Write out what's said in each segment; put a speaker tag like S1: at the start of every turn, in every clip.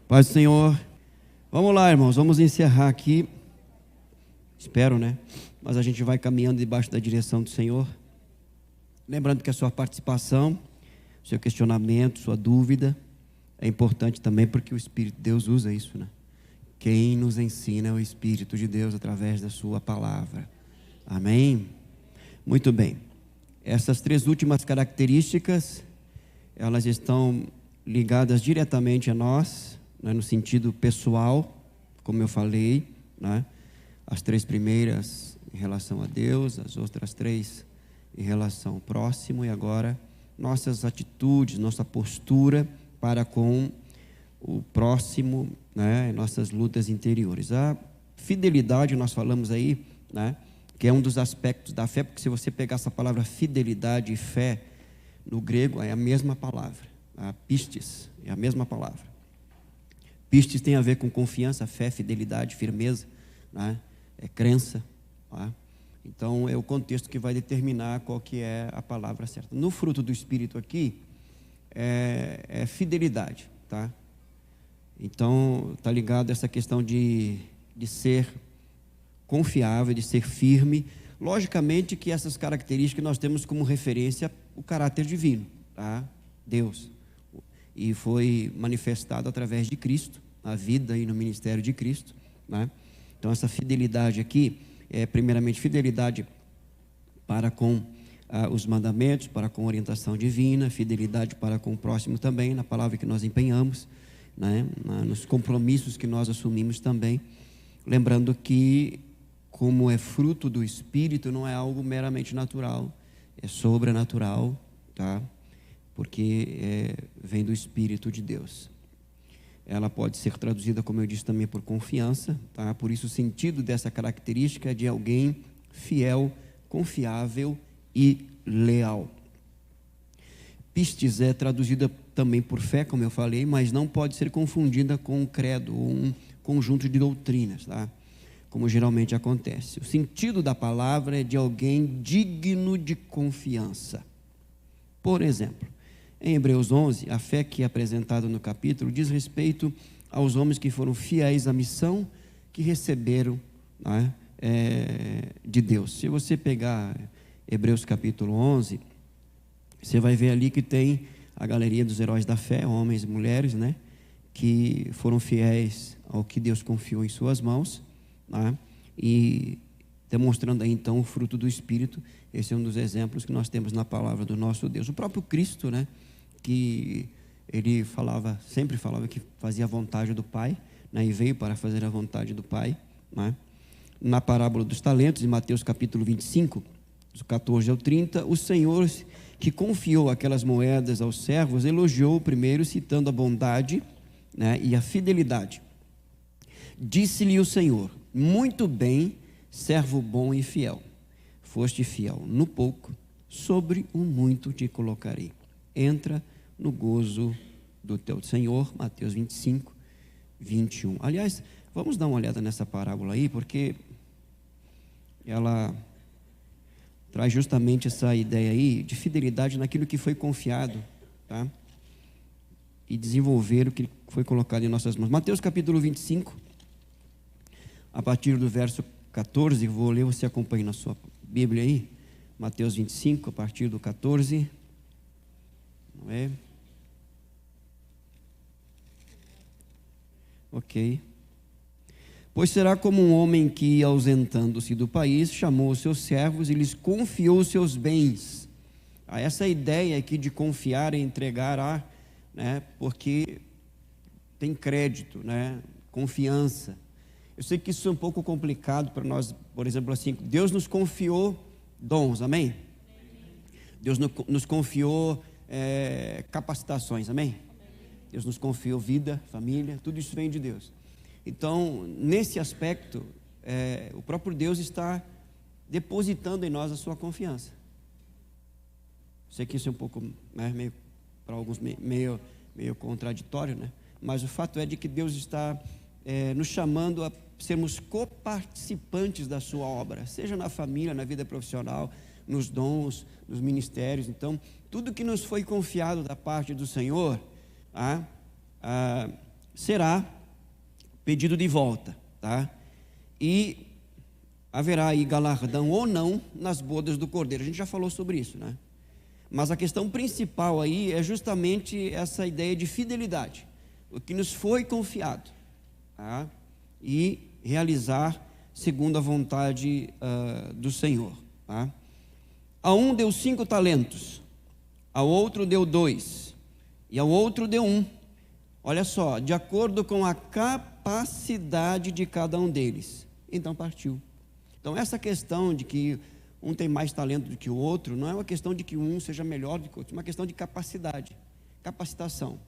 S1: Paz do Senhor. Vamos lá, irmãos, vamos encerrar aqui. Espero, né? Mas a gente vai caminhando debaixo da direção do Senhor. Lembrando que a sua participação, seu questionamento, sua dúvida é importante também, porque o Espírito de Deus usa isso, né? Quem nos ensina é o Espírito de Deus através da sua palavra. Amém? Muito bem. Essas três últimas características, elas estão ligadas diretamente a nós, né, no sentido pessoal, como eu falei, né? As três primeiras em relação a Deus, as outras três em relação ao próximo, e agora nossas atitudes, nossa postura para com o próximo, né, nossas lutas interiores. A fidelidade, nós falamos aí, né, que é um dos aspectos da fé, porque se você pegar essa palavra fidelidade e fé, no grego é a mesma palavra, a pistis, é a mesma palavra. Pistis tem a ver com confiança, fé, fidelidade, firmeza, né, é crença, tá? Então é o contexto que vai determinar qual que é a palavra certa. No fruto do Espírito aqui, é fidelidade, tá? Então está ligado a essa questão de ser confiável, de ser firme. Logicamente que essas características nós temos como referência o caráter divino, tá? Deus. E foi manifestado através de Cristo, na vida e no ministério de Cristo, né? Então essa fidelidade aqui é primeiramente fidelidade para com os mandamentos, para com a orientação divina, fidelidade para com o próximo também, na palavra que nós empenhamos, né? Nos compromissos que nós assumimos também, lembrando que como é fruto do Espírito, não é algo meramente natural, é sobrenatural, tá? Porque vem do Espírito de Deus. Ela pode ser traduzida, como eu disse, também por confiança, tá? Por isso o sentido dessa característica é de alguém fiel, confiável e leal. Pistis é traduzida também por fé, como eu falei, mas não pode ser confundida com um credo ou um conjunto de doutrinas, tá? Como geralmente acontece. O sentido da palavra é de alguém digno de confiança. Por exemplo, em Hebreus 11, a fé que é apresentada no capítulo diz respeito aos homens que foram fiéis à missão que receberam, né, de Deus. Se você pegar Hebreus capítulo 11, você vai ver ali que tem a galeria dos heróis da fé, homens e mulheres, né, que foram fiéis ao que Deus confiou em suas mãos, né, e demonstrando aí então o fruto do Espírito. Esse é um dos exemplos que nós temos na palavra do nosso Deus. O próprio Cristo, né, que ele sempre falava que fazia a vontade do Pai, né, e veio para fazer a vontade do Pai, né? Na parábola dos talentos, em Mateus capítulo 25, dos 14 ao 30, o Senhor que confiou aquelas moedas aos servos, elogiou o primeiro, citando a bondade, né, e a fidelidade. Disse-lhe o Senhor: muito bem, servo bom e fiel. Foste fiel no pouco, sobre o muito te colocarei. Entra no gozo do teu Senhor. Mateus 25, 21. Aliás, vamos dar uma olhada nessa parábola aí, porque ela traz justamente essa ideia aí de fidelidade naquilo que foi confiado, tá? E desenvolver o que foi colocado em nossas mãos. Mateus capítulo 25, a partir do verso 14, vou ler, você acompanha na sua Bíblia aí. Mateus 25, a partir do 14. Não é? Ok. Pois será como um homem que, ausentando-se do país, chamou os seus servos e lhes confiou os seus bens. Essa ideia aqui de confiar e entregar, né, porque tem crédito, né, confiança. Eu sei que isso é um pouco complicado para nós, por exemplo, assim, Deus nos confiou dons, amém? Deus nos confiou capacitações, amém? Deus nos confiou vida, família, tudo isso vem de Deus. Então, nesse aspecto, o próprio Deus está depositando em nós a sua confiança. Sei que isso é um pouco, né, meio, para alguns, meio contraditório, né? Mas o fato é de que Deus está nos chamando a sermos coparticipantes da sua obra, seja na família, na vida profissional, nos dons, nos ministérios. Então, tudo que nos foi confiado da parte do Senhor, será pedido de volta, tá? E haverá aí galardão ou não nas bodas do Cordeiro. A gente já falou sobre isso, né? Mas a questão principal aí é justamente essa ideia de fidelidade, o que nos foi confiado, tá? E realizar segundo a vontade do Senhor, tá? A um deu 5 talentos, ao outro deu 2, e ao outro deu 1. Olha só, de acordo com a capacidade de cada um deles. Então partiu. Então essa questão de que um tem mais talento do que o outro, não é uma questão de que um seja melhor do que o outro, é uma questão de capacidade, capacitação.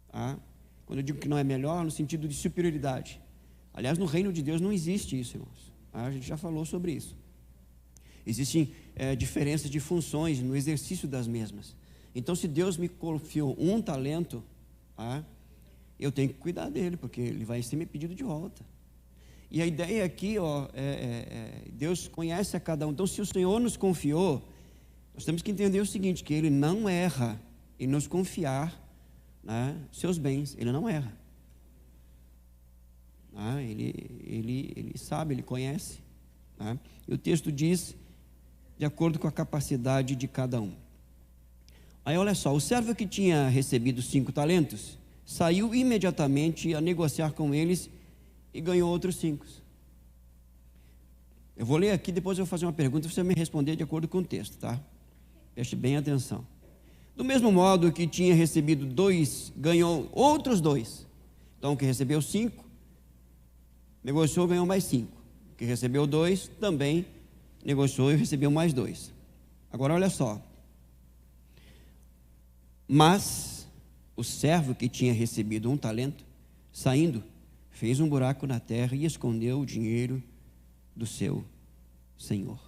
S1: Tá? Quando eu digo que não é melhor, no sentido de superioridade. Aliás, no reino de Deus não existe isso, irmãos. A gente já falou sobre isso. Existem diferenças de funções no exercício das mesmas. Então, se Deus me confiou um talento, eu tenho que cuidar dele, porque ele vai ser me pedido de volta. E a ideia aqui, Deus conhece a cada um. Então, se o Senhor nos confiou, nós temos que entender o seguinte, que Ele não erra em nos confiar, né, seus bens. Ele não erra. Ele sabe, Ele conhece. Né? E o texto diz, de acordo com a capacidade de cada um. Aí olha só, o servo que tinha recebido 5 talentos, saiu imediatamente a negociar com eles e ganhou outros 5. Eu vou ler aqui, depois eu vou fazer uma pergunta, você me responder de acordo com o texto, tá? Preste bem atenção. Do mesmo modo que tinha recebido 2, ganhou outros 2. Então, o que recebeu 5, negociou, ganhou mais 5. O que recebeu 2, também negociou e recebeu mais 2. Agora, olha só. Mas o servo que tinha recebido 1 talento, saindo, fez um buraco na terra e escondeu o dinheiro do seu senhor.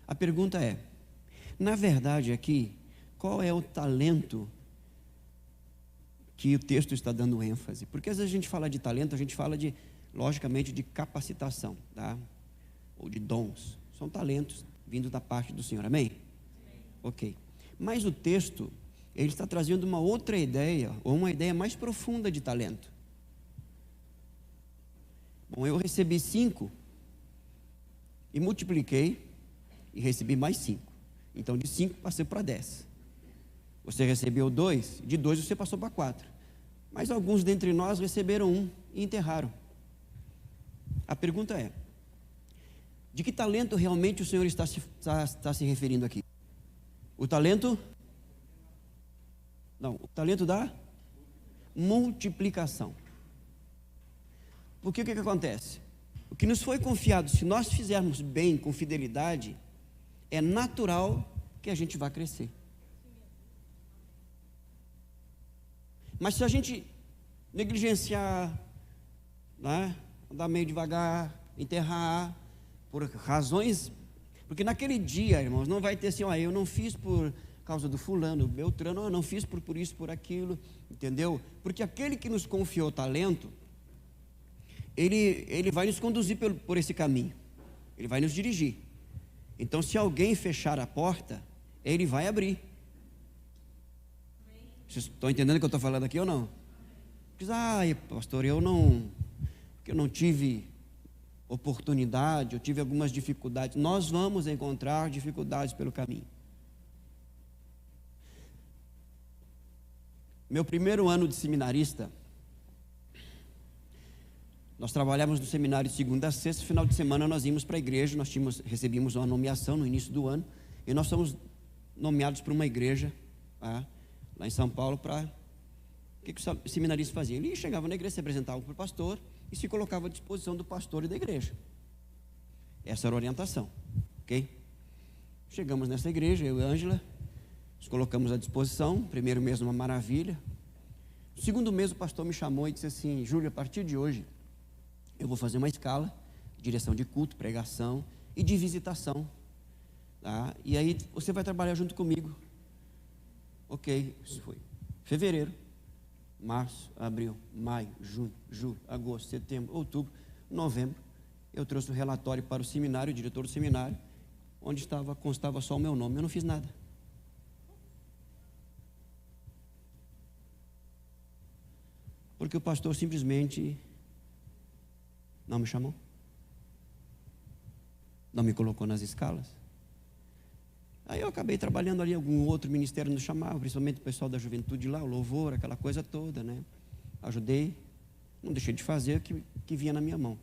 S1: A pergunta é, na verdade aqui, qual é o talento que o texto está dando ênfase? Porque às vezes a gente fala de talento, a gente fala de, logicamente, de capacitação, tá? Ou de dons. São talentos vindos da parte do Senhor, amém? Ok. Mas o texto, ele está trazendo uma outra ideia, ou uma ideia mais profunda de talento. Bom, eu recebi 5 e multipliquei e recebi mais 5. Então de 5 passei para 10. Você recebeu 2, de 2 você passou para 4. Mas alguns dentre nós receberam 1 e enterraram. A pergunta é, de que talento realmente o Senhor está se referindo aqui? O talento? Não, o talento da multiplicação. Porque o que acontece? O que nos foi confiado, se nós fizermos bem, com fidelidade, é natural que a gente vá crescer. Mas se a gente negligenciar, né, andar meio devagar, enterrar, por razões, porque naquele dia, irmãos, não vai ter assim, eu não fiz por causa do fulano, Beltrano, eu não fiz por isso, por aquilo, entendeu? Porque aquele que nos confiou talento, ele vai nos conduzir por esse caminho, ele vai nos dirigir. Então, se alguém fechar a porta, ele vai abrir. Vocês estão entendendo o que eu estou falando aqui ou não? Diz, pastor, eu não tive oportunidade, eu tive algumas dificuldades. Nós vamos encontrar dificuldades pelo caminho. Meu primeiro ano de seminarista, nós trabalhávamos no seminário de segunda a sexta, final de semana nós íamos para a igreja, recebíamos uma nomeação no início do ano, e nós fomos nomeados para uma igreja, tá, lá em São Paulo, para... O que o seminarista fazia? Ele chegava na igreja, se apresentava para o pastor, e se colocava à disposição do pastor e da igreja. Essa era a orientação, ok? Chegamos nessa igreja, eu e a Ângela, nos colocamos à disposição. Primeiro mês uma maravilha. No segundo mês o pastor me chamou e disse assim: Júlio, a partir de hoje eu vou fazer uma escala, direção de culto, pregação e de visitação, tá? E aí você vai trabalhar junto comigo. Ok, isso foi fevereiro, março, abril, maio, junho, julho, agosto, setembro, outubro, novembro. Eu trouxe o relatório para o seminário, o diretor do seminário, onde constava só o meu nome. Eu não fiz nada. porque o pastor simplesmente não me chamou, não me colocou nas escalas. Aí eu acabei trabalhando ali, algum outro ministério nos chamava, principalmente o pessoal da juventude lá, o louvor, aquela coisa toda, né? Ajudei, não deixei de fazer o que vinha na minha mão.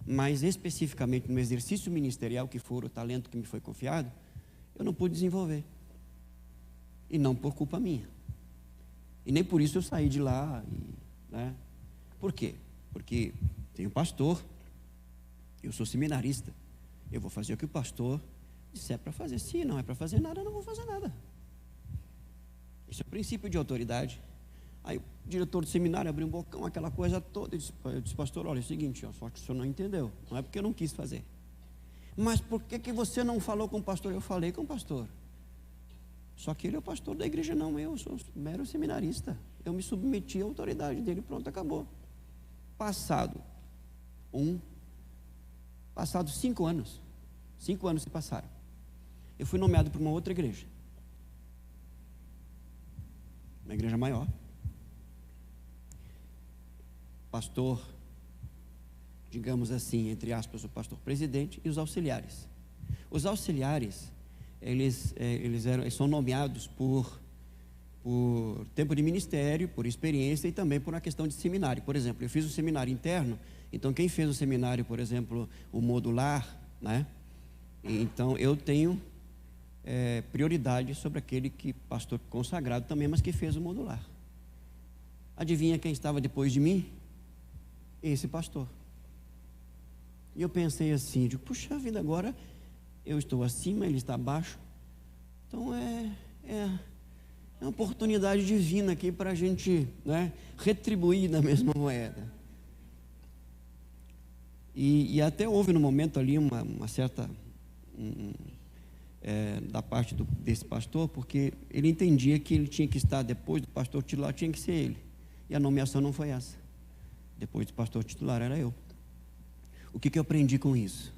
S1: Mas especificamente no exercício ministerial, que for o talento que me foi confiado, eu não pude desenvolver. E não por culpa minha. E nem por isso eu saí de lá, né? Por quê? Porque tem um pastor, eu sou seminarista, eu vou fazer o que o pastor disser para fazer. Se não é para fazer nada, eu não vou fazer nada. Esse é o princípio de autoridade. Aí o diretor do seminário abriu um bocão, aquela coisa toda. Eu disse, pastor, olha, é o seguinte, ó, só que o senhor não entendeu. Não é porque eu não quis fazer. Mas por que você não falou com o pastor? Eu falei com o pastor. Só que ele é o pastor da igreja, não. Eu sou mero seminarista. Eu me submeti à autoridade dele, pronto, acabou. Passados 5 anos. 5 anos se passaram. Eu fui nomeado para uma outra igreja. Uma igreja maior. Pastor, digamos assim, entre aspas, o pastor presidente e os auxiliares. Os auxiliares, eles são nomeados por tempo de ministério, por experiência e também por uma questão de seminário. Por exemplo, eu fiz um seminário interno, então quem fez o seminário, por exemplo, o modular, né? Então eu tenho prioridade sobre aquele que pastor consagrado também, mas que fez o modular. Adivinha quem estava depois de mim? Esse pastor. E eu pensei assim, digo, puxa vida, agora eu estou acima, ele está abaixo. Então é uma oportunidade divina aqui para a gente, né, retribuir na mesma moeda. E até houve no momento ali uma certa da parte desse pastor, porque ele entendia que ele tinha que estar depois do pastor titular, tinha que ser ele. E a nomeação não foi essa. Depois do pastor titular era eu. O que eu aprendi com isso?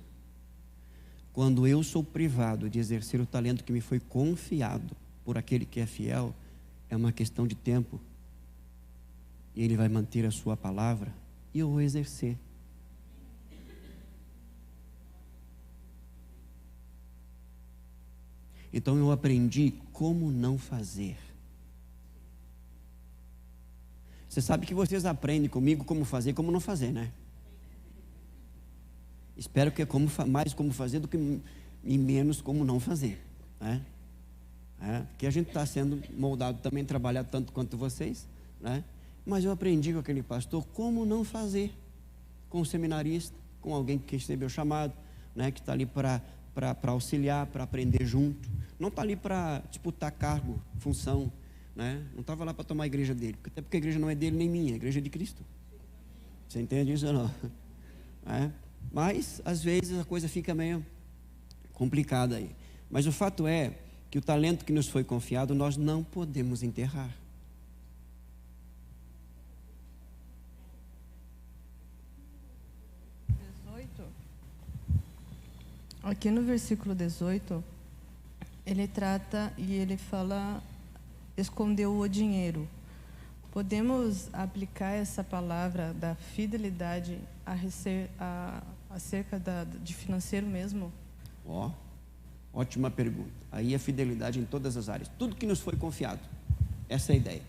S1: Quando eu sou privado de exercer o talento que me foi confiado por aquele que é fiel, é uma questão de tempo. E ele vai manter a sua palavra e eu vou exercer. Então eu aprendi como não fazer. Você sabe que vocês aprendem comigo como fazer e como não fazer, né? Espero que é mais como fazer do que e menos como não fazer, né? Porque a gente está sendo moldado também a trabalhar tanto quanto vocês, né? Mas eu aprendi com aquele pastor como não fazer, com um seminarista, com alguém que recebeu chamado, né? Que está ali para auxiliar, para aprender junto. Não está ali para disputar cargo, função, né? Não estava lá para tomar a igreja dele, até porque a igreja não é dele nem minha, a igreja é de Cristo. Você entende isso ou não? Mas às vezes a coisa fica meio complicada aí. Mas o fato é que o talento que nos foi confiado nós não podemos enterrar.
S2: Aqui no versículo 18, ele trata e ele fala, escondeu o dinheiro. Podemos aplicar essa palavra da fidelidade acerca de financeiro mesmo?
S1: Ótima pergunta. Aí a fidelidade em todas as áreas. Tudo que nos foi confiado. Essa é a ideia.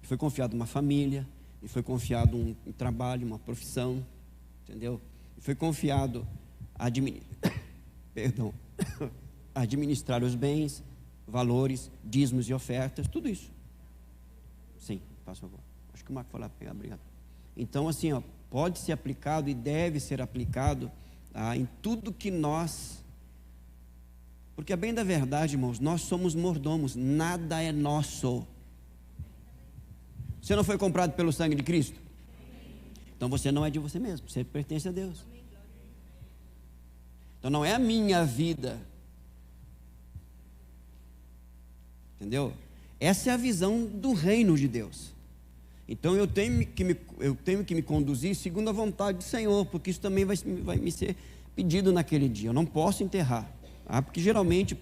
S1: Me foi confiado uma família, me foi confiado um trabalho, uma profissão, entendeu? Me foi confiado administrar os bens, valores, dízimos e ofertas, tudo isso. Sim, por favor. Acho que o Marco foi lá pegar, obrigado. Então, assim, pode ser aplicado e deve ser aplicado em tudo que nós... Porque, a bem da verdade, irmãos, nós somos mordomos, nada é nosso. Você não foi comprado pelo sangue de Cristo? Então você não é de você mesmo, você pertence a Deus. Então não é a minha vida. Entendeu? Essa é a visão do reino de Deus. Então eu tenho que me conduzir segundo a vontade do Senhor, porque isso também vai me ser pedido naquele dia. Eu não posso enterrar, porque geralmente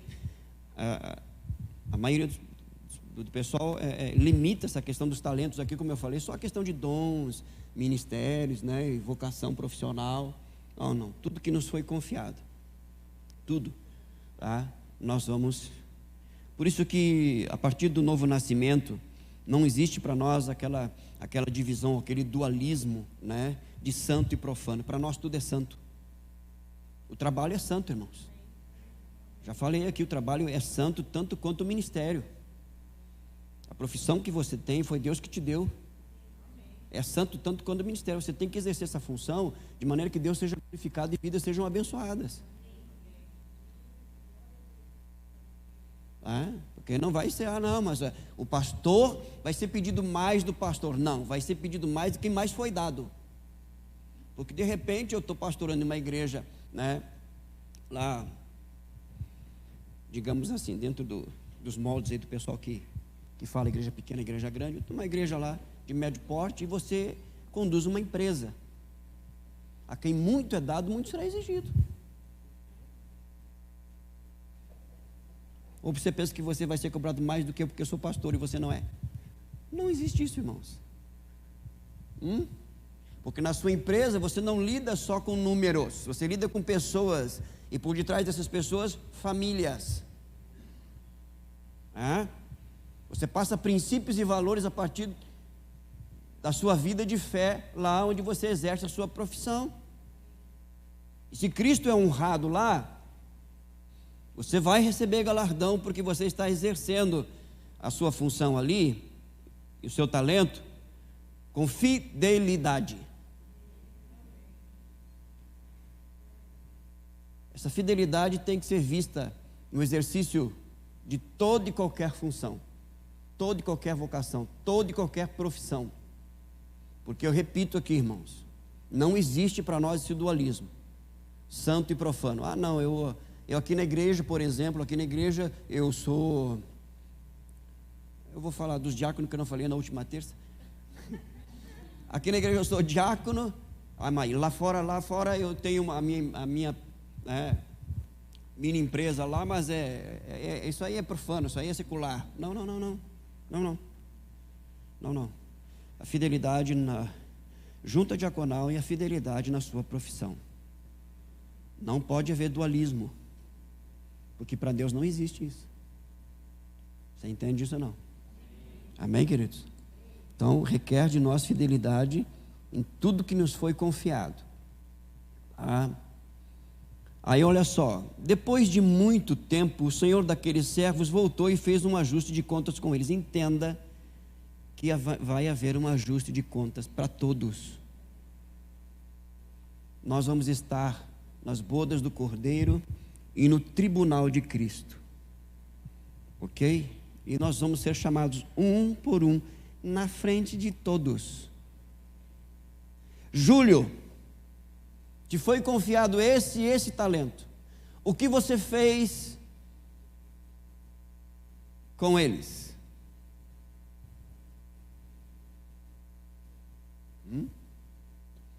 S1: a maioria tudo. O pessoal limita essa questão dos talentos aqui, como eu falei, só a questão de dons, ministérios, né, e vocação profissional. Não, não. Tudo que nos foi confiado. Tudo. Tá? Nós vamos... Por isso que, a partir do novo nascimento, não existe para nós aquela divisão, aquele dualismo, né, de santo e profano. Para nós tudo é santo. O trabalho é santo, irmãos. Já falei aqui, o trabalho é santo tanto quanto o ministério. A profissão que você tem foi Deus que te deu. É santo tanto quanto o ministério. Você tem que exercer essa função de maneira que Deus seja glorificado e vidas sejam abençoadas. Porque não vai ser, não, mas o pastor vai ser pedido mais do pastor. Não, vai ser pedido mais do que mais foi dado. Porque de repente eu estou pastorando em uma igreja, né, lá, digamos assim, dentro dos moldes aí do pessoal que fala igreja pequena, igreja grande. Eu estou numa igreja lá de médio porte e você conduz uma empresa. A quem muito é dado, muito será exigido. Ou você pensa que você vai ser cobrado mais do que porque eu sou pastor e você não é? Não existe isso, irmãos. Porque na sua empresa você não lida só com números, você lida com pessoas, e por detrás dessas pessoas, famílias. Você passa princípios e valores a partir da sua vida de fé, lá onde você exerce a sua profissão. E se Cristo é honrado lá, você vai receber galardão, porque você está exercendo a sua função ali, e o seu talento, com fidelidade. Essa fidelidade tem que ser vista no exercício de toda e qualquer função, toda e qualquer vocação, toda e qualquer profissão. Porque eu repito aqui, irmãos, não existe para nós esse dualismo, santo e profano. Não, eu aqui na igreja, por exemplo, aqui na igreja eu vou falar dos diáconos que eu não falei na última terça. Aqui na igreja eu sou diácono, mas lá fora eu tenho a minha mini empresa lá, mas isso aí é profano, isso aí é secular. Não. A fidelidade na junta diaconal e a fidelidade na sua profissão. Não pode haver dualismo, porque para Deus não existe isso. Você entende isso ou não? Amém, queridos? Então, requer de nós fidelidade em tudo que nos foi confiado. Aí olha só, depois de muito tempo, o Senhor daqueles servos voltou e fez um ajuste de contas com eles. Entenda que vai haver um ajuste de contas para todos. Nós vamos estar nas bodas do Cordeiro e no tribunal de Cristo, ok? E nós vamos ser chamados um por um, na frente de todos. Júlio, te foi confiado esse e esse talento. O que você fez com eles?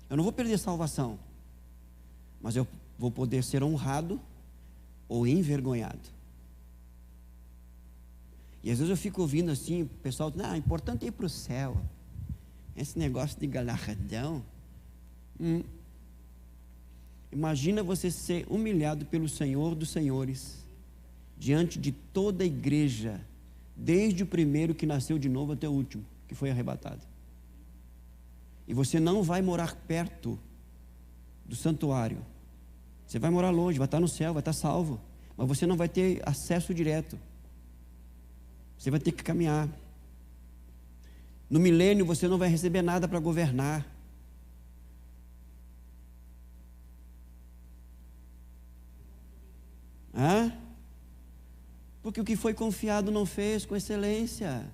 S1: Eu não vou perder salvação, mas eu vou poder ser honrado ou envergonhado. E às vezes eu fico ouvindo assim, o pessoal diz, o importante é ir para o céu. Esse negócio de galardão. Imagina você ser humilhado pelo Senhor dos Senhores, diante de toda a igreja, desde o primeiro que nasceu de novo até o último, que foi arrebatado. E você não vai morar perto do santuário. Você vai morar longe, vai estar no céu, vai estar salvo, mas você não vai ter acesso direto. Você vai ter que caminhar. No milênio você não vai receber nada para governar. Porque o que foi confiado não fez com excelência.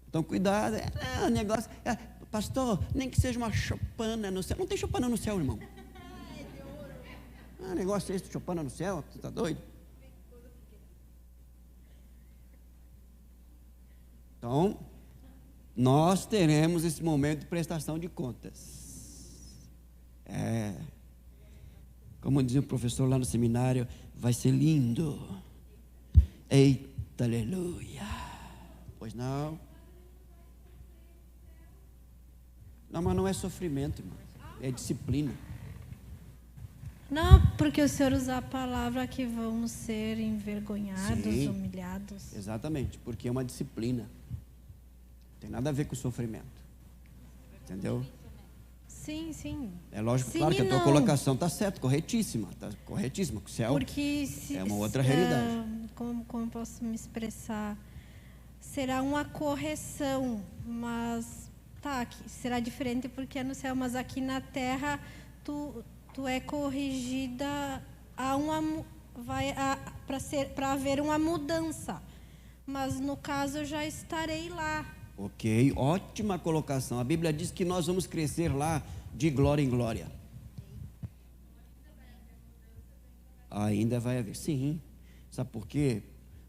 S1: Então cuidado. Negócio, pastor, nem que seja uma chopana no céu. Não tem chopana no céu, irmão. Negócio esse de chopana no céu, você está doido? Então, nós teremos esse momento de prestação de contas. Como dizia o professor lá no seminário, vai ser lindo. Eita, aleluia. Pois não. Não, mas não é sofrimento, irmão. É disciplina.
S3: Não, porque o Senhor usa a palavra que vamos ser envergonhados,
S1: Sim,
S3: humilhados.
S1: exatamente, porque é uma disciplina. Não tem nada a ver com sofrimento. Entendeu?
S3: Sim, sim.
S1: É lógico,
S3: Sim,
S1: claro que a tua
S3: não.
S1: colocação está certa, corretíssima. Está corretíssima. O céu
S3: Porque
S1: é uma outra realidade.
S3: Como posso me expressar? Será uma correção, mas será diferente porque é no céu, mas aqui na terra tu é corrigida para haver uma mudança. Mas no caso eu já estarei lá.
S1: Ok, ótima colocação. A Bíblia diz que nós vamos crescer lá de glória em glória. Ainda vai haver, sim. Sabe por quê?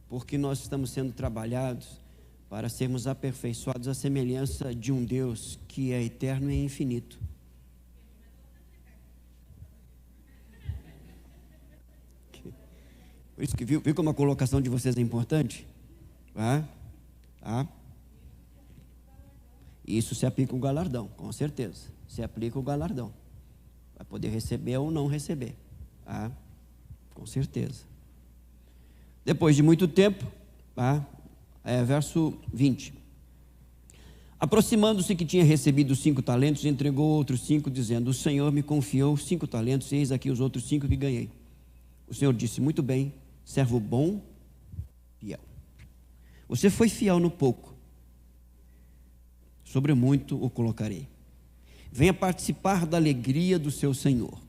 S1: Porque nós estamos sendo trabalhados para sermos aperfeiçoados à semelhança de um Deus que é eterno e infinito. Por isso que viu como a colocação de vocês é importante? Isso se aplica o galardão, com certeza. Se aplica o galardão. Vai poder receber ou não receber. Com certeza. Depois de muito tempo, verso 20. Aproximando-se que tinha recebido 5 talentos, entregou outros 5, dizendo: o Senhor me confiou 5 talentos, e eis aqui os outros 5 que ganhei. O Senhor disse: muito bem, servo bom, fiel. Você foi fiel no pouco, sobre muito o colocarei. Venha participar da alegria do seu Senhor.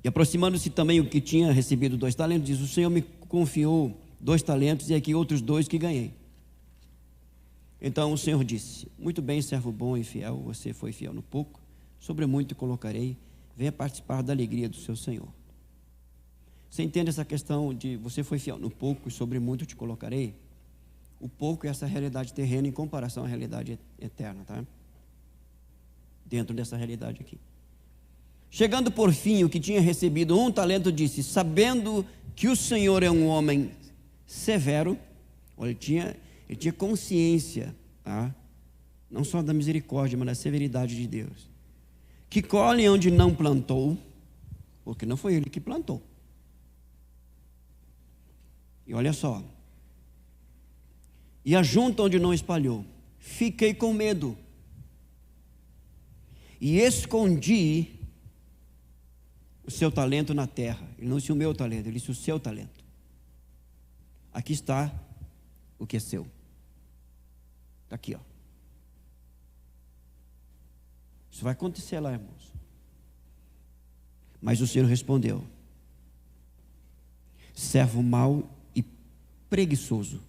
S1: E aproximando-se também o que tinha recebido 2 talentos, diz: o Senhor me confiou 2 talentos, e aqui outros 2 que ganhei. Então o Senhor disse: muito bem, servo bom e fiel, você foi fiel no pouco, sobre muito colocarei, venha participar da alegria do seu Senhor. Você entende essa questão de você foi fiel no pouco e sobre muito te colocarei? O pouco é essa realidade terrena em comparação à realidade eterna, tá? Dentro dessa realidade aqui. Chegando por fim, o que tinha recebido 1 talento disse: sabendo que o Senhor é um homem severo, olha, ele tinha consciência, não só da misericórdia, mas da severidade de Deus, que colhe onde não plantou, porque não foi ele que plantou. E olha só, e ajunta onde não espalhou. Fiquei com medo e escondi o seu talento na terra. Ele não disse o meu talento, ele disse o seu talento. Aqui está o que é seu. Está aqui, ó. Isso vai acontecer lá, irmãos. Mas o Senhor respondeu: servo mau e preguiçoso.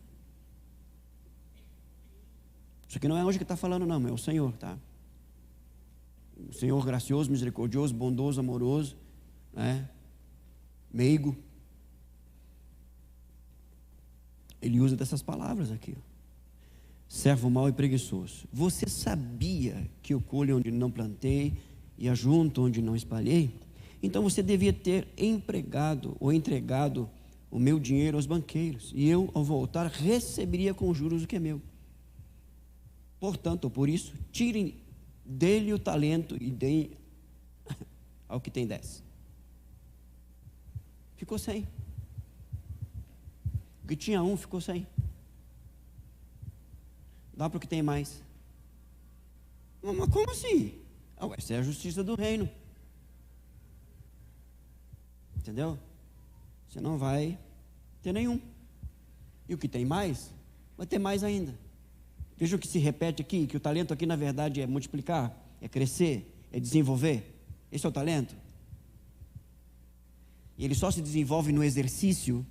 S1: Isso aqui não é hoje que está falando, não, é o Senhor, tá? O Senhor gracioso, misericordioso, bondoso, amoroso, né? Meigo. Ele usa dessas palavras aqui, ó. Servo mau e preguiçoso. Você sabia que eu colho onde não plantei e ajunto onde não espalhei? Então você devia ter empregado ou entregado o meu dinheiro aos banqueiros, e eu, ao voltar, receberia com juros o que é meu. Portanto, por isso, tirem dele o talento e deem ao que tem 10. Ficou sem. O que tinha 1 ficou sem. Dá para o que tem mais. Mas como assim? Essa é a justiça do reino. Entendeu? Você não vai ter nenhum. E o que tem mais, vai ter mais ainda. Veja o que se repete aqui, que o talento aqui na verdade é multiplicar, é crescer, é desenvolver. Esse é o talento. E ele só se desenvolve no exercício.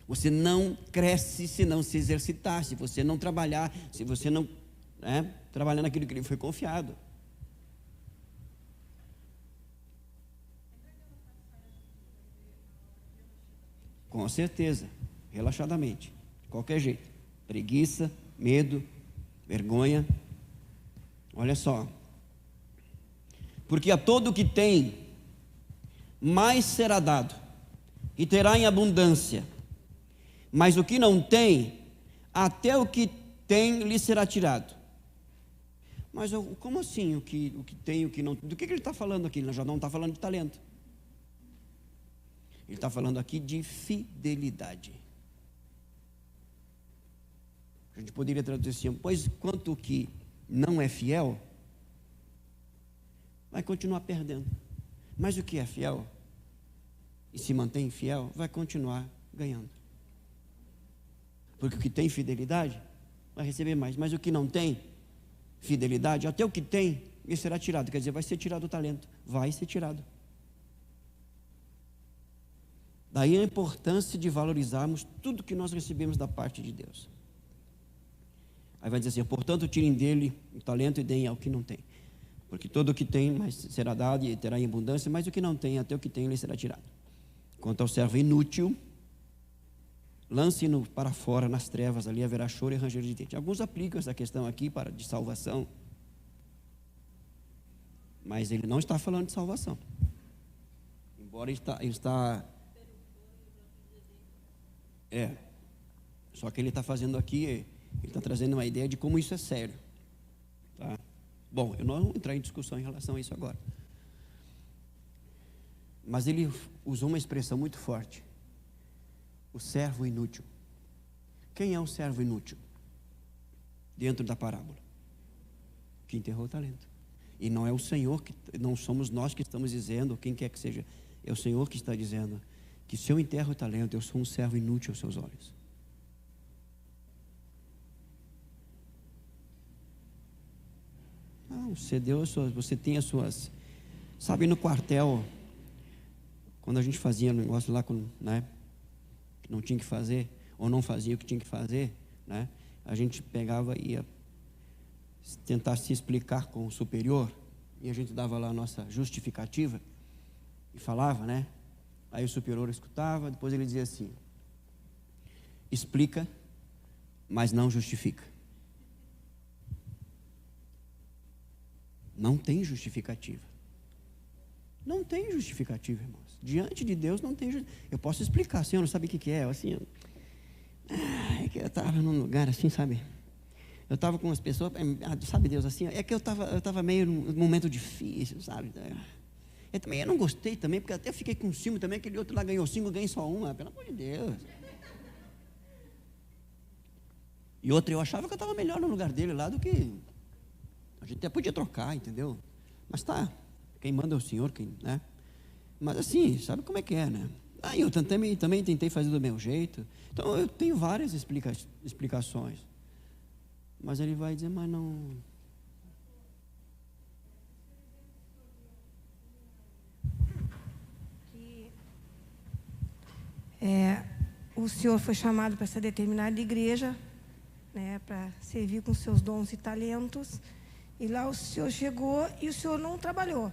S1: Você não cresce se não se exercitar, se você não trabalhar, se você não trabalhar naquilo que lhe foi confiado. Com certeza, relaxadamente, de qualquer jeito. Preguiça, medo, vergonha. Olha só. Porque a todo o que tem, mais será dado, e terá em abundância. Mas o que não tem, até o que tem lhe será tirado. Mas como assim o que tem e o que não tem? Do que ele está falando aqui? Ele já não está falando de talento. Ele está falando aqui de fidelidade. A gente poderia traduzir assim: pois quanto que não é fiel, vai continuar perdendo. Mas o que é fiel e se mantém fiel, vai continuar ganhando. Porque o que tem fidelidade vai receber mais. Mas o que não tem fidelidade, até o que tem, ele será tirado. Quer dizer, vai ser tirado o talento. Vai ser tirado. Daí a importância de valorizarmos tudo que nós recebemos da parte de Deus. Aí vai dizer assim: portanto, tirem dele o talento e deem ao que não tem. Porque todo o que tem mais será dado e terá em abundância, mas o que não tem, até o que tem, lhe será tirado. Quanto ao servo inútil, lance-no para fora nas trevas, ali haverá choro e ranger de dente. Alguns aplicam essa questão aqui de salvação, mas ele não está falando de salvação. Embora ele está só que ele está fazendo aqui, ele está trazendo uma ideia de como isso é sério, tá? Bom, eu não vou entrar em discussão em relação a isso agora, mas ele usou uma expressão muito forte: o servo inútil. Quem é um servo inútil dentro da parábola? Que enterrou o talento. E não é o Senhor, não somos nós que estamos dizendo, quem quer que seja, é o Senhor que está dizendo que se eu enterro o talento, eu sou um servo inútil aos seus olhos. Não, você tem as suas... Sabe, no quartel, quando a gente fazia um negócio lá, né, que não tinha que fazer, ou não fazia o que tinha que fazer, né, a gente pegava e ia tentar se explicar com o superior, e a gente dava lá a nossa justificativa, e falava, né? Aí o superior escutava, depois ele dizia assim: explica, mas não justifica. Não tem justificativa. Não tem justificativa, irmãos. Diante de Deus não tem justificativa. Eu posso explicar, Senhor, não sabe o que é? Assim, é que eu estava num lugar assim, sabe? Eu estava com as pessoas, sabe Deus, assim, é que eu estava meio num momento difícil, sabe? Eu não gostei também, porque até fiquei com ciúme também, aquele outro lá ganhou 5, eu ganhei só 1, pelo amor de Deus. E outro, eu achava que eu estava melhor no lugar dele lá do que... A gente até podia trocar, entendeu? Mas tá, quem manda é o Senhor, né? Mas assim, sabe como é que é, né? Aí eu também tentei fazer do meu jeito. Então eu tenho várias explicações. Mas ele vai dizer, mas não...
S4: O senhor foi chamado para essa determinada igreja, né, para servir com seus dons e talentos, e lá o senhor chegou e o senhor não trabalhou,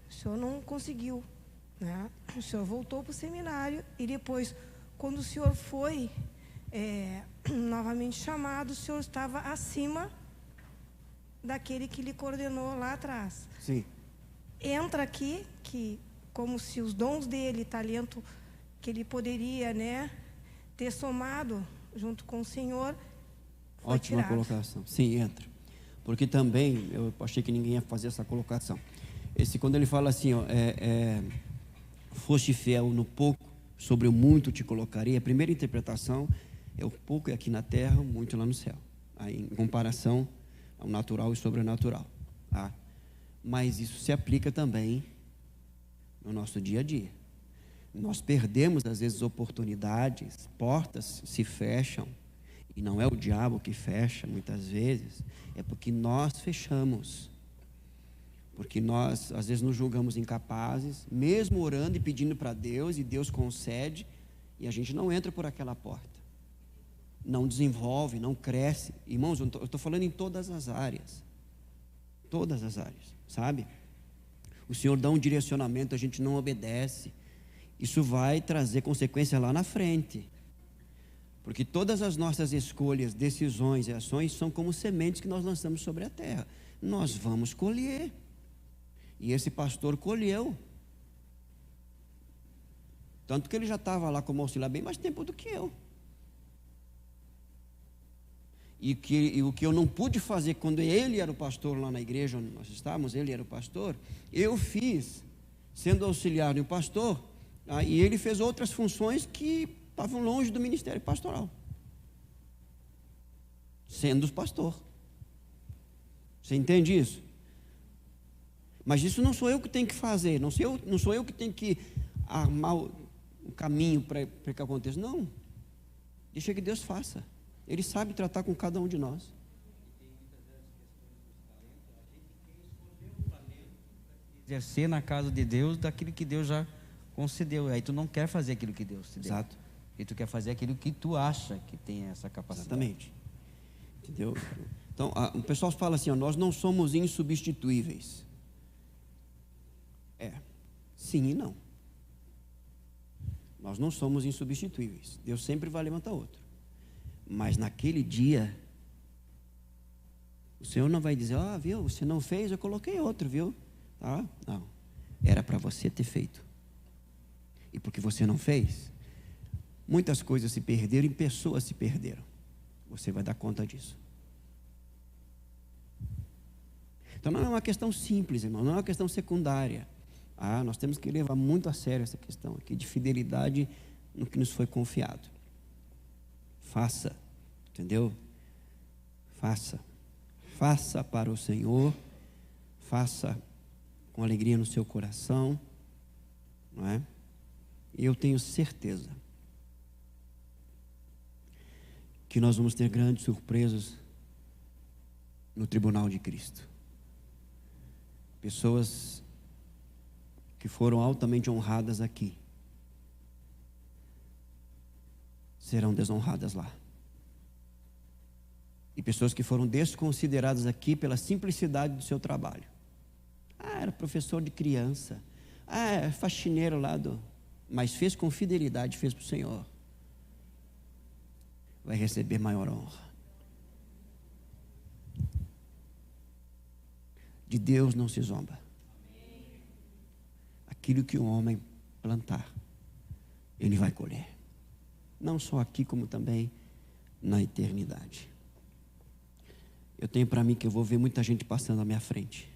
S4: o senhor não conseguiu, né? O senhor voltou para o seminário e depois, quando o senhor foi novamente chamado, o senhor estava acima daquele que lhe coordenou lá atrás.
S1: Sim.
S4: Entra aqui que, como se os dons dele, talento que ele poderia, né, ter somado junto com o Senhor, foi
S1: Ótima
S4: tirado.
S1: colocação. Sim, entra. Porque também, eu achei que ninguém ia fazer essa colocação. Quando ele fala assim, foste fiel no pouco, sobre o muito te colocarei, a primeira interpretação é o pouco aqui na terra, o muito lá no céu. Aí, em comparação ao natural e sobrenatural. Tá? Mas isso se aplica também no nosso dia a dia. Nós perdemos, às vezes, oportunidades, portas se fecham, e não é o diabo que fecha, muitas vezes, é porque nós fechamos. Porque nós, às vezes, nos julgamos incapazes, mesmo orando e pedindo para Deus, e Deus concede, e a gente não entra por aquela porta. Não desenvolve, não cresce. Irmãos, eu estou falando em todas as áreas. Todas as áreas, sabe? O Senhor dá um direcionamento, a gente não obedece. Isso vai trazer consequências lá na frente. Porque todas as nossas escolhas, decisões e ações são como sementes que nós lançamos sobre a terra. Nós vamos colher. E esse pastor colheu. Tanto que ele já estava lá como auxiliar bem mais tempo do que eu. e o que eu não pude fazer quando ele era o pastor lá na igreja onde nós estávamos, ele era o pastor, eu fiz, sendo auxiliar do pastor, e ele fez outras funções que estavam longe do ministério pastoral, sendo pastor. Você entende isso? Mas isso não sou eu que tenho que fazer, não sou eu que tenho que armar o caminho para que aconteça. Não, deixa que Deus faça. Ele sabe tratar com cada um de nós.
S5: Exercer na casa de Deus daquilo que Deus já concedeu. Aí tu não quer fazer aquilo que Deus te deu.
S1: Exato.
S5: E tu quer fazer aquilo que tu acha que tem essa capacidade.
S1: Exatamente. Entendeu? Então, o pessoal fala assim, nós não somos insubstituíveis. Sim e não. Nós não somos insubstituíveis. Deus sempre vai levantar outro. Mas naquele dia, o Senhor não vai dizer, viu, você não fez, eu coloquei outro, viu? Tá? Não. Era para você ter feito. E porque você não fez, muitas coisas se perderam e pessoas se perderam. Você vai dar conta disso. Então não é uma questão simples, irmão, não é uma questão secundária. Nós temos que levar muito a sério essa questão aqui de fidelidade no que nos foi confiado. Faça, entendeu? Faça para o Senhor, faça com alegria no seu coração, não é? E eu tenho certeza que nós vamos ter grandes surpresas no tribunal de Cristo. Pessoas que foram altamente honradas aqui serão desonradas lá. E pessoas que foram desconsideradas aqui pela simplicidade do seu trabalho. Era professor de criança. É faxineiro lá mas fez com fidelidade, fez para o Senhor. Vai receber maior honra. De Deus não se zomba. Aquilo que o homem plantar, ele vai colher. Não só aqui, como também na eternidade. Eu tenho para mim que eu vou ver muita gente passando à minha frente.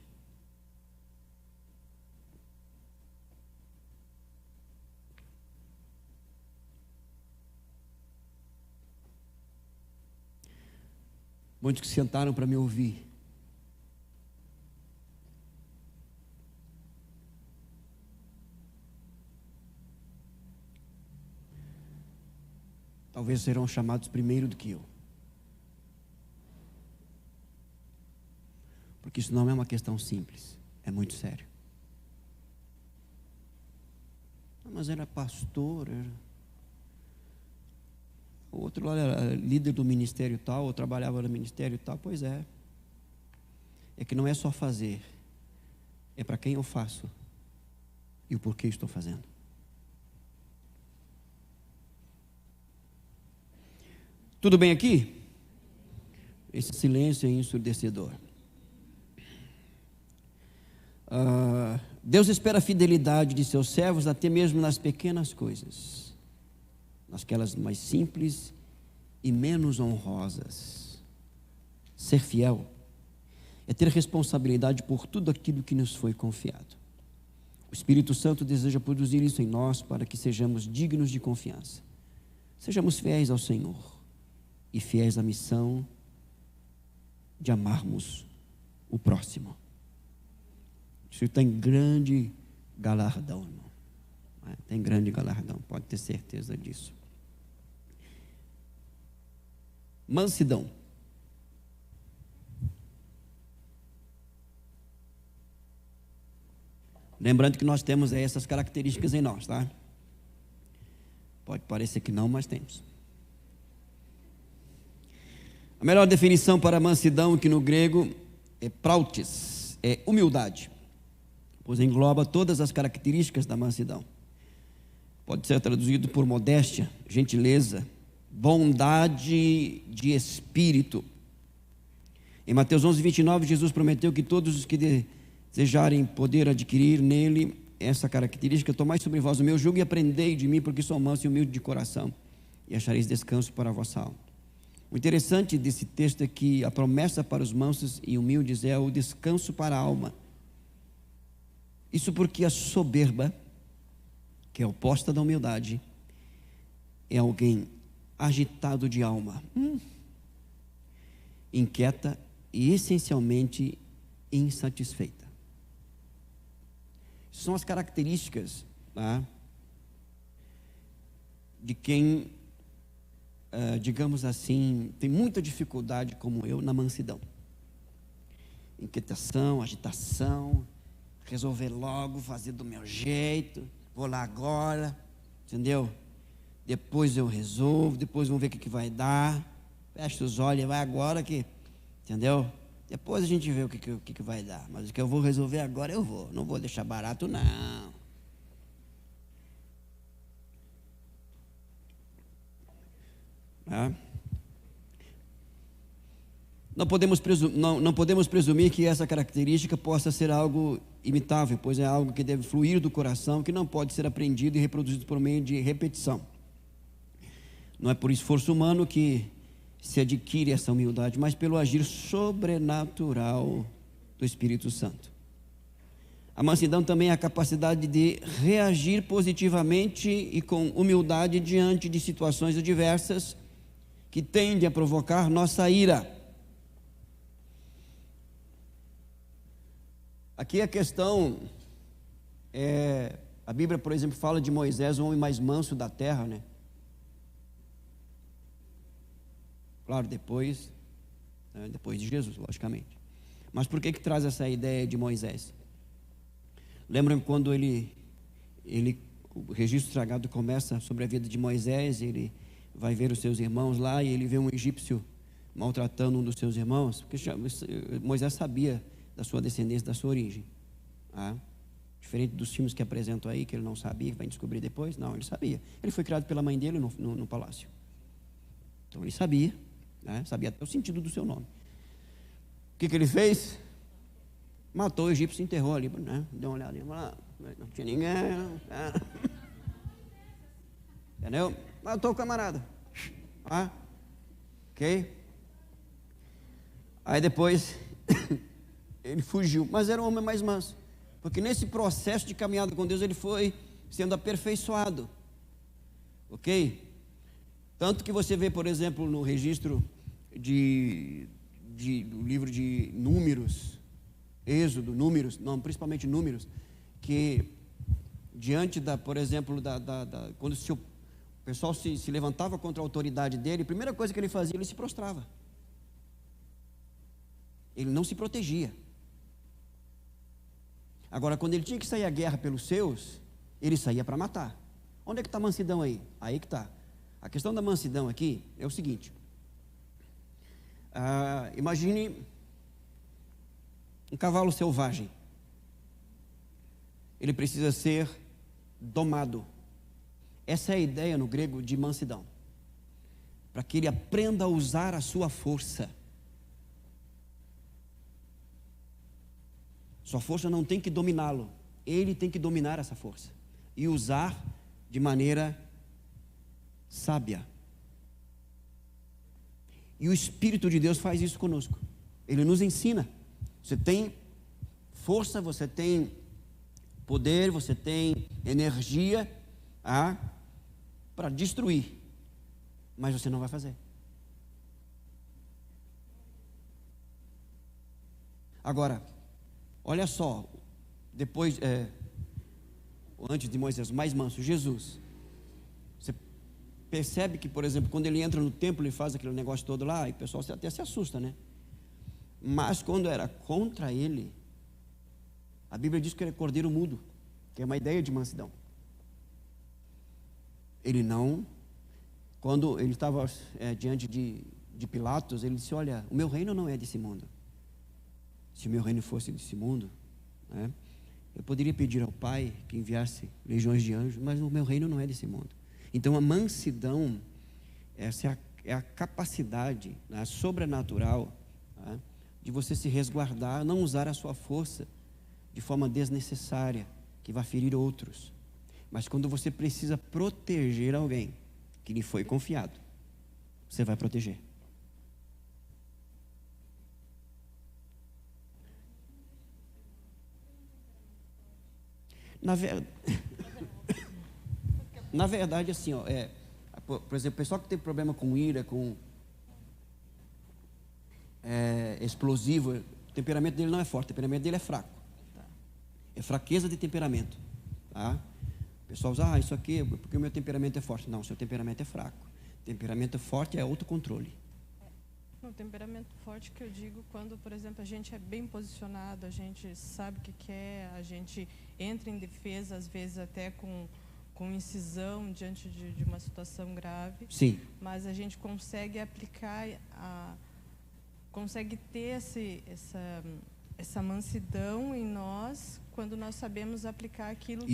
S1: Muitos que sentaram para me ouvir. Talvez serão chamados primeiro do que eu. Porque isso não é uma questão simples, é muito sério. Mas era pastor, o outro lá era líder do ministério tal, ou trabalhava no ministério tal. Pois é. É que não é só fazer, é para quem eu faço e o porquê estou fazendo. Tudo bem aqui? Esse silêncio é ensurdecedor. Deus espera a fidelidade de seus servos até mesmo nas pequenas coisas, nasquelas mais simples e menos honrosas. Ser fiel é ter responsabilidade por tudo aquilo que nos foi confiado. O Espírito Santo deseja produzir isso em nós para que sejamos dignos de confiança. Sejamos fiéis ao Senhor e fiéis à missão de amarmos o próximo. Isso tem grande galardão, irmão. Tem grande galardão, pode ter certeza disso. Mansidão. Lembrando que nós temos essas características em nós, tá? Pode parecer que não, mas temos. A melhor definição para mansidão, que no grego é prautes, é humildade, pois engloba todas as características da mansidão. Pode ser traduzido por modéstia, gentileza, bondade de espírito. Em Mateus 11:29, Jesus prometeu que todos os que desejarem poder adquirir nele essa característica, tomai sobre vós o meu jugo e aprendei de mim, porque sou manso e humilde de coração, e achareis descanso para a vossa alma. O interessante desse texto é que a promessa para os mansos e humildes é o descanso para a alma. Isso porque a soberba, que é oposta da humildade, é alguém agitado de alma, inquieta e essencialmente insatisfeita. São as características, tá, de quem, digamos assim, tem muita dificuldade, como eu, na mansidão. Inquietação, agitação, resolver logo, fazer do meu jeito, vou lá agora, entendeu? Depois eu resolvo, depois vamos ver o que vai dar. Fecha os olhos, vai agora que, entendeu? Depois a gente vê o que vai dar. Mas o que eu vou resolver agora eu vou. Não vou deixar barato, não. Não podemos presumir que essa característica possa ser algo imitável, pois é algo que deve fluir do coração, que não pode ser aprendido e reproduzido por meio de repetição. Não é por esforço humano que se adquire essa humildade, mas pelo agir sobrenatural do Espírito Santo. A mansidão também é a capacidade de reagir positivamente e com humildade diante de situações adversas que tendem a provocar nossa ira. Aqui a questão a Bíblia, por exemplo, fala de Moisés, o homem mais manso da terra, né? Claro, depois de Jesus, logicamente. Mas por que traz essa ideia de Moisés? Lembram quando o registro sagrado começa sobre a vida de Moisés, ele vai ver os seus irmãos lá e ele vê um egípcio maltratando um dos seus irmãos, porque Moisés sabia da sua descendência, da sua origem. Diferente dos filmes que apresentam aí, que ele não sabia, que vai descobrir depois. Não, ele sabia. Ele foi criado pela mãe dele no palácio. Então ele sabia, né? Sabia até o sentido do seu nome. O que ele fez? Matou o egípcio e enterrou ali, né? Deu uma olhadinha lá, não tinha ninguém, né? Entendeu? Matou o camarada. Ok? Aí depois ele fugiu, mas era o homem mais manso, porque nesse processo de caminhada com Deus ele foi sendo aperfeiçoado. Ok? Tanto que você vê, por exemplo, no registro do livro de Números, Êxodo, Números, não, principalmente Números, que diante por exemplo, quando o pessoal se levantava contra a autoridade dele, a primeira coisa que ele fazia, ele se prostrava. Ele não se protegia. Agora, quando ele tinha que sair à guerra pelos seus, ele saía para matar. Onde é que está a mansidão aí? Aí que está. A questão da mansidão aqui é o seguinte. Imagine um cavalo selvagem. Ele precisa ser domado. Essa é a ideia no grego de mansidão. Para que ele aprenda a usar a sua força. Sua força não tem que dominá-lo. Ele tem que dominar essa força. E usar de maneira sábia. E o Espírito de Deus faz isso conosco. Ele nos ensina. Você tem força, você tem poder, você tem energia para destruir. Mas você não vai fazer. Agora, olha só, depois, antes de Moisés, mais manso, Jesus. Você percebe que, por exemplo, quando ele entra no templo e faz aquele negócio todo lá, e o pessoal até se assusta, né? Mas quando era contra ele, a Bíblia diz que ele é cordeiro mudo, que é uma ideia de mansidão. Ele não, quando ele estava diante de Pilatos, ele disse: olha, o meu reino não é desse mundo. Se o meu reino fosse desse mundo, né, eu poderia pedir ao Pai que enviasse legiões de anjos, mas o meu reino não é desse mundo. Então a mansidão, essa é a capacidade, né, sobrenatural, né, de você se resguardar, não usar a sua força de forma desnecessária, que vai ferir outros. Mas quando você precisa proteger alguém que lhe foi confiado, você vai proteger. Na verdade, assim, ó, por exemplo, o pessoal que tem problema com ira, com explosivo, o temperamento dele não é forte, o temperamento dele é fraco. É fraqueza de temperamento. Tá? O pessoal usa, isso aqui é porque o meu temperamento é forte. Não, o seu temperamento é fraco. Temperamento forte é autocontrole.
S2: O temperamento forte que eu digo quando, por exemplo, a gente é bem posicionado, a gente sabe o que quer, a gente entra em defesa, às vezes até com incisão diante de uma situação grave.
S1: Sim.
S2: Mas a gente consegue aplicar, consegue ter essa mansidão em nós quando nós sabemos aplicar aquilo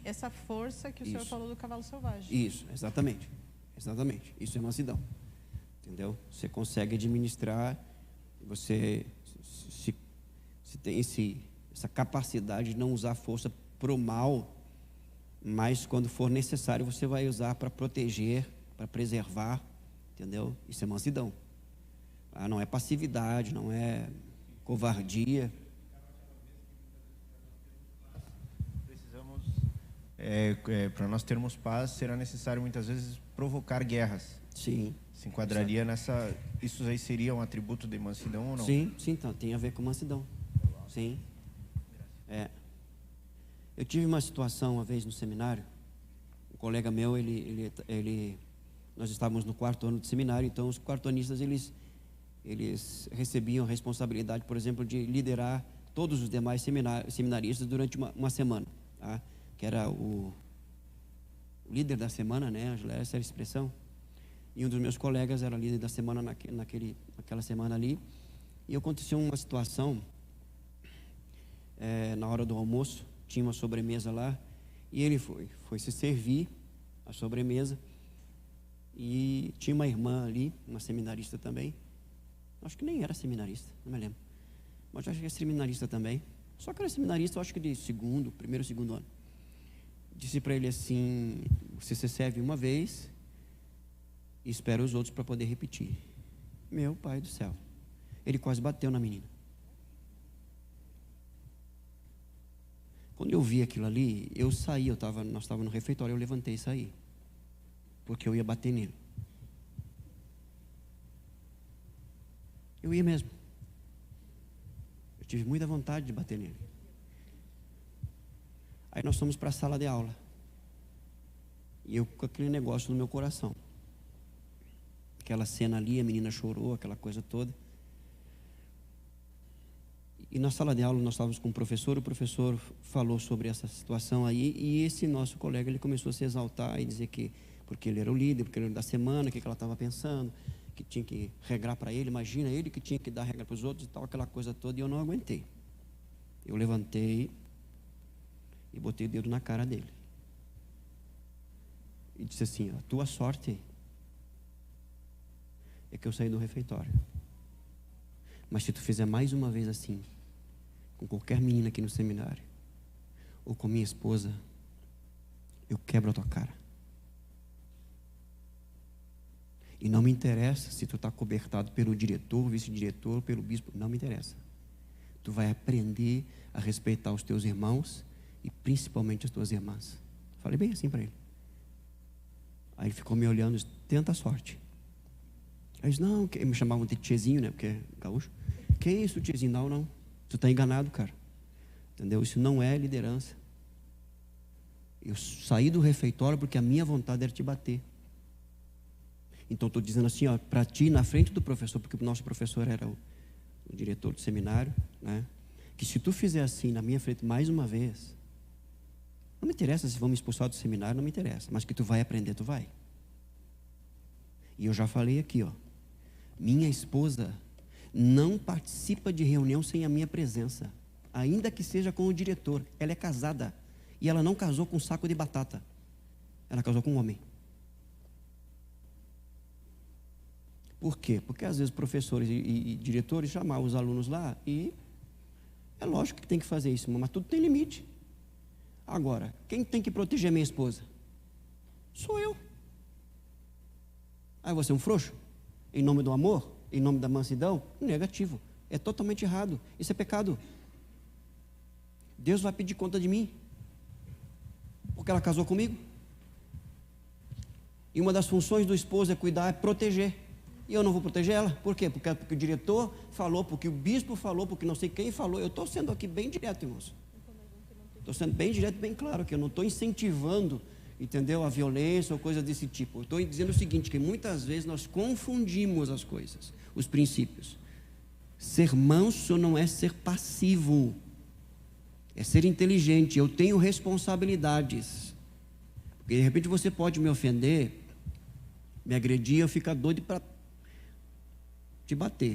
S2: essa força que o Senhor falou do cavalo selvagem.
S1: Isso, exatamente. Exatamente. Isso é mansidão. Entendeu? Você consegue administrar, você se tem essa capacidade de não usar força pro mal, mas quando for necessário você vai usar para proteger, para preservar, entendeu? Isso é mansidão. Não é passividade, não é covardia.
S6: Precisamos, para nós termos paz, será necessário muitas vezes provocar guerras.
S1: Sim.
S6: Se enquadraria nessa... Isso aí seria um atributo de mansidão ou não?
S1: Sim, então, tem a ver com mansidão. Sim. Eu tive uma situação uma vez no seminário, um colega meu, nós estávamos no 4º ano de seminário, então os quartonistas, eles recebiam a responsabilidade, por exemplo, de liderar todos os demais seminaristas durante uma semana, tá? Que era o líder da semana, né, Angela, essa era a expressão. E um dos meus colegas era líder da semana naquela semana ali. E aconteceu uma situação, na hora do almoço, tinha uma sobremesa lá, e ele foi se servir a sobremesa, e tinha uma irmã ali, uma seminarista também, acho que nem era seminarista, não me lembro, mas acho que é seminarista também, só que era seminarista, acho que de primeiro ou segundo ano. Disse para ele assim: você se serve uma vez e espera os outros para poder repetir. Meu pai do céu, ele quase bateu na menina. Quando eu vi aquilo ali, eu saí, nós estávamos no refeitório, eu levantei e saí, porque eu ia bater nele. Eu ia mesmo. Eu tive muita vontade de bater nele. Aí nós fomos para a sala de aula, e eu com aquele negócio no meu coração. Aquela cena ali, a menina chorou, aquela coisa toda. E na sala de aula nós estávamos com o professor falou sobre essa situação aí, e esse nosso colega, ele começou a se exaltar e dizer que, porque ele era o líder, porque ele era da semana, o que ela estava pensando, que tinha que regrar para ele, imagina ele que tinha que dar regra para os outros e tal, aquela coisa toda, e eu não aguentei. Eu levantei e botei o dedo na cara dele. E disse assim: a tua sorte é que eu saí do refeitório. Mas se tu fizer mais uma vez assim, com qualquer menina aqui no seminário, ou com minha esposa, eu quebro a tua cara. E não me interessa se tu está cobertado pelo diretor, vice-diretor, pelo bispo, não me interessa. Tu vai aprender a respeitar os teus irmãos e principalmente as tuas irmãs. Falei bem assim para ele. Aí ele ficou me olhando e disse: tenta a sorte. Aí eu disse: não, me chamavam de tiezinho, né, porque é gaúcho. Que isso, tiezinho? Não, tu está enganado, cara. Entendeu? Isso não é liderança. Eu saí do refeitório porque a minha vontade era te bater. Então estou dizendo assim, ó, para ti, na frente do professor, porque o nosso professor era o diretor do seminário, né, que se tu fizer assim na minha frente mais uma vez, não me interessa se vão me expulsar do seminário, não me interessa, mas que tu vai aprender, tu vai. E eu já falei aqui, ó, minha esposa não participa de reunião sem a minha presença, ainda que seja com o diretor. Ela é casada e ela não casou com um saco de batata, ela casou com um homem. Por quê? Porque às vezes professores e diretores chamavam os alunos lá, e é lógico que tem que fazer isso, mas tudo tem limite. Agora, quem tem que proteger minha esposa? Sou eu. Aí você é um frouxo? Em nome do amor? Em nome da mansidão? Negativo. É totalmente errado. Isso é pecado. Deus vai pedir conta de mim. Porque ela casou comigo. E uma das funções do esposo é cuidar, é proteger. E eu não vou proteger ela. Por quê? Porque o diretor falou, porque o bispo falou, porque não sei quem falou. Eu estou sendo aqui bem direto, irmãos. Estou sendo bem direto, bem claro, que eu não estou incentivando, entendeu, a violência ou coisa desse tipo. Eu estou dizendo o seguinte, que muitas vezes nós confundimos as coisas, os princípios. Ser manso não é ser passivo, é ser inteligente. Eu tenho responsabilidades. Porque de repente você pode me ofender, me agredir, eu ficar doido para te bater.